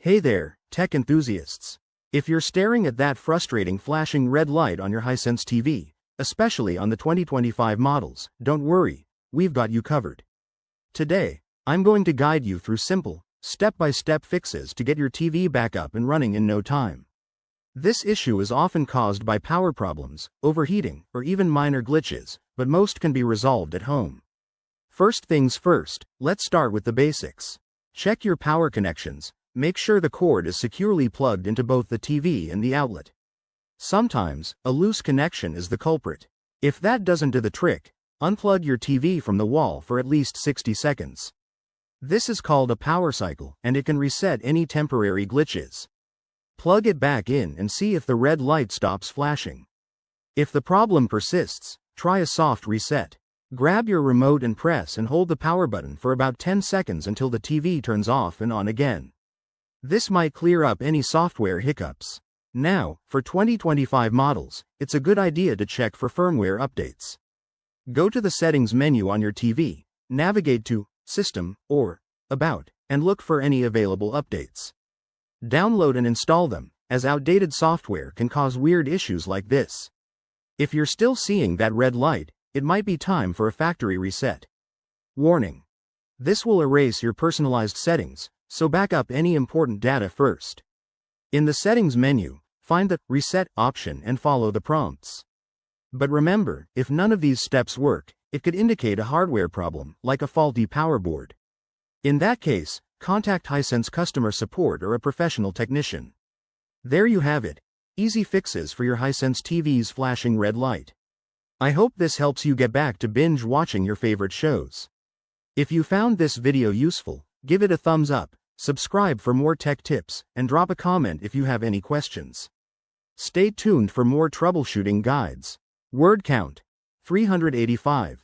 Hey there, tech enthusiasts. If you're staring at that frustrating flashing red light on your Hisense TV, especially on the 2025 models, don't worry, we've got you covered. Today, I'm going to guide you through simple, step-by-step fixes to get your TV back up and running in no time. This issue is often caused by power problems, overheating, or even minor glitches, but most can be resolved at home. First things first, let's start with the basics. Check your power connections. Make sure the cord is securely plugged into both the TV and the outlet. Sometimes, a loose connection is the culprit. If that doesn't do the trick, unplug your TV from the wall for at least 60 seconds. This is called a power cycle, and it can reset any temporary glitches. Plug it back in and see if the red light stops flashing. If the problem persists, try a soft reset. Grab your remote and press and hold the power button for about 10 seconds until the TV turns off and on again. This might clear up any software hiccups. Now, for 2025 models, it's a good idea to check for firmware updates. Go to the Settings menu on your TV, navigate to System or About, and look for any available updates. Download and install them, as outdated software can cause weird issues like this. If you're still seeing that red light, it might be time for a factory reset. Warning: this will erase your personalized settings, so back up any important data first. In the Settings menu, find the Reset option and follow the prompts. But remember, if none of these steps work, it could indicate a hardware problem, like a faulty power board. In that case, contact Hisense customer support or a professional technician. There you have it, easy fixes for your Hisense TV's flashing red light. I hope this helps you get back to binge watching your favorite shows. If you found this video useful, give it a thumbs up. Subscribe for more tech tips, and drop a comment if you have any questions. Stay tuned for more troubleshooting guides. Word count: 385.